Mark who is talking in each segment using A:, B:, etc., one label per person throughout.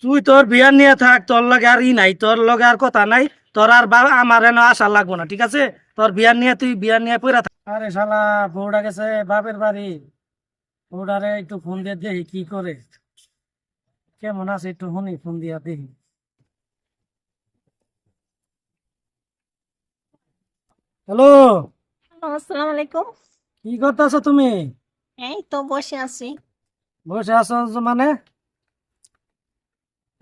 A: তুই তোর বিয়ার নিয়ে থাক, তোর লগে আর ই নাই, তোর লগে আর কথা নাই। তোর আর আমার এনে আসা লাগবো না, ঠিক আছে? তোর বিয়ার নিয়ে তুই বিয়ার নিয়ে পইরা থাক। আরে শালা, বউটা গেছে বাপের বাড়ি। বউটারে একটু ফোন দিয়ে দেখি কি করে, কেমন আছে একটু শুনি, ফোন দিয়া দেখি। হ্যালো।
B: আসসালামু আলাইকুম।
A: কি করতেছো তুমি?
B: এই তো বসে আছি।
A: বসে আছো মানে?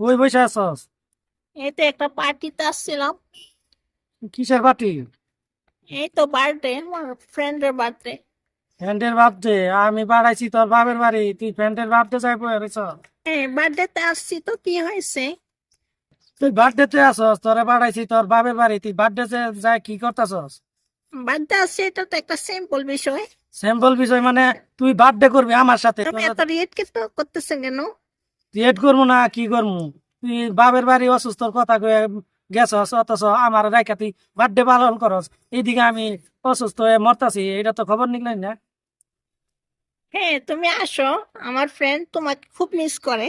A: কই বসে আছস?
B: এই তো একটা পার্টিতে আসছিলাম।
A: কিসের পার্টি?
B: এই তো বার্থডে, আমার ফ্রেন্ডের বার্থডে।
A: ফ্রেন্ডের বার্থডে? আমি বাড়াইছি তোর বাপের বাড়ি, তুই ফ্রেন্ডের বার্থডে যাই পড়েছ?
B: হ্যাঁ, বার্থডেতে আসছি তো কি হয়েছে?
A: তুই বার্থডে তে আসস, তোরে বাড়াইছি তোর বাপের বাড়ি, তুই বার্থডে যাই কি করতেছস?
B: বার্থডে আসছে, এটা তো একটা সিম্পল বিষয়।
A: সিম্পল বিষয় মানে? তুই বার্থডে করবি আমার সাথে?
B: তুমি এত রিয়েট কিন্তু করতেছেন কেন?
A: ক্রিয়েট করবো না কি করবো? তুই বাপের বাড়ি অসুস্থর কথা কয়ে গেছস, অথচ আমার রাইখা তুই বার্থডে পালন করস। এইদিকে আমি অসুস্থ হয়ে মরতাছি, এটা তো খবর নিকলাই না?
B: হ্যাঁ, তুমি আসো। আমার ফ্রেন্ড তোমাকে খুব মিস করে।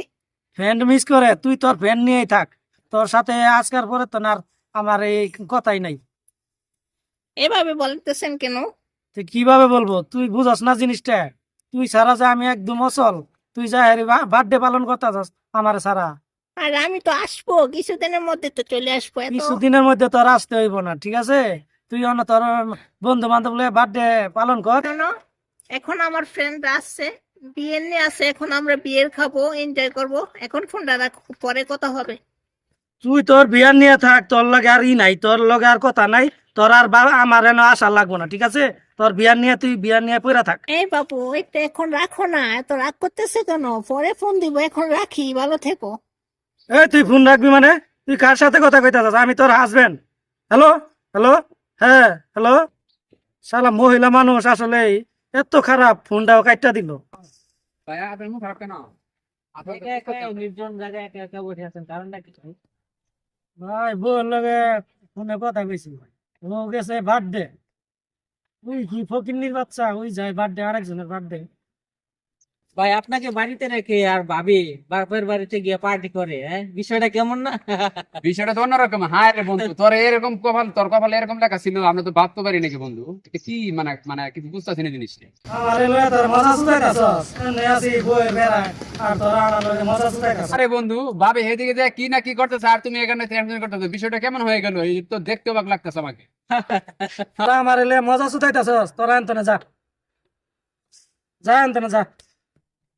A: ফ্রেন্ড মিস করে? তুই তোর ফ্রেন্ড নিয়েই থাক, তোর সাথে আজকাল পরে তো না আর আমার এই কথাই নাই।
B: এভাবে বলতেছেন কেন?
A: তুই কিভাবে বলবো? তুই বুঝস না জিনিসটা? তুই ছাড়া যে আমি একদম অচল, তুই যা বার্থডে পালন করতেছস আমার ছাড়া।
B: আর আমি তো আসবো, কিছুদিনের মধ্যে তো চলে আসবো। এত
A: কিছুদিনের মধ্যে তোর আসতে হইব না, ঠিক আছে? তুই অন্য তোর বন্ধু বান্ধব বার্থডে পালন কর।
B: শোনো, এখন আমার ফ্রেন্ড আসছে, বিয়ে নিয়ে আসে, এখন আমরা বিয়ের খাবো, এনজয় করব। এখন ফোনটা রাখো, পরে কথা হবে।
A: তুই তোর বিয়ার নিয়ে থাক, তোর লগে আর ই নাই, তোর লগে আর কথা নাই। তোর আর আমার এনে আসা লাগবো না, ঠিক আছে? তোর বিয়ার নিয়ে তুই বিয়ার নিয়ে পইরা থাক।
B: এই বাবু, এটা এখন রাখো না, এত রাগ করতেছে কেন? পরে ফোন দিব, এখন রাখি, ভালো থেকো।
A: এই তুই ফোন রাখবি মানে? তুই কার সাথে কথা কইতাছস? আমি তোর হাজবেন্ড। হ্যালো। হ্যালো। হ্যাঁ, হ্যালো। শালা মহিলা মানুষ আসলে এত খারাপ, ফোনটাও কাইটা দিল।
C: ভাইয়া আপনার মুখ খারাপ কেন? আপনার তো সুস্থ কেন?
D: নির্জন জায়গায় একা একা বসে আছেন, কারণটা কি?
A: ভাই বউর লগে ফোনে কথা কইছি, ও গেছে বার্থডে। ওই কি ফকিন্নির বাচ্চা, ওই যায় বার্থডে, আরেকজনের বার্থডে।
D: ভাই আপনাকে বাড়িতে রেখে আর ভাবি বাপের বাড়িতে গিয়ে পার্টি করে, হ্যাঁ, বিষয়টা কেমন না?
C: বিষয়টা তো অন্যরকম। হ্যাঁ রে বন্ধু, তোর এরকম কপাল, তোর কপালে এরকম লেখা ছিল, আমরা তো ভাবতে পারি নাকি বন্ধু? এটা কি মানে মানে কিছু বুঝতেছি না জিনিসটা।
A: আমারে লয়ে তোর মজা চুদাইতাছস? এনে আছি বউয়ের বেড়ায়, আর তোরা আমার লগে মজা চুদাইতাছস?
C: আরে বন্ধু, ভাবে এদিকে যে কি না কি করতেছে, আর তুমি এখানে টেনশন করতেছো। বিষয়টা কেমন হয়ে গেল? এই তো দেখতে অবাক লাগতেছে আমাকে।
A: তোরা আমারে লয়ে মজা চুদাইতাছস? তোরা এনতনে যা, যা এনতনে যা।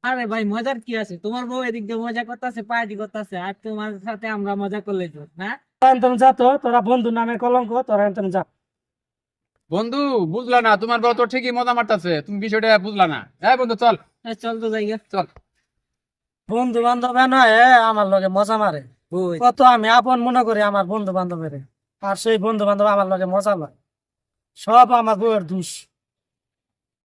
D: আরে ভাই, মজার কি আছে? তোমার বউ এদিক দিয়ে মজা করতেছে, পার্টি করতেছে, আর তোমার সাথে আমরা মজা করলে তো না?
A: তোরা এনতনে যা, তো তোরা বন্ধু নামে কলঙ্ক, তোরা এনতনে যা।
C: বন্ধু, বুঝলা না? তোমার বউ তো ঠিকই মজা মারতেছে, তুমি বিষয়টা বুঝলা না। হ্যাঁ বন্ধু, চল
D: চল তো জায়গা।
C: চল।
A: বন্ধু বান্ধব নয় আমার লগে মজা মারে।
D: ওই
A: কত আমি আপন মনে করি আমার বন্ধু বান্ধবের, আর সেই বন্ধু বান্ধব আমার লগে মজা লয়। সব আমার বউয়ের দোষ।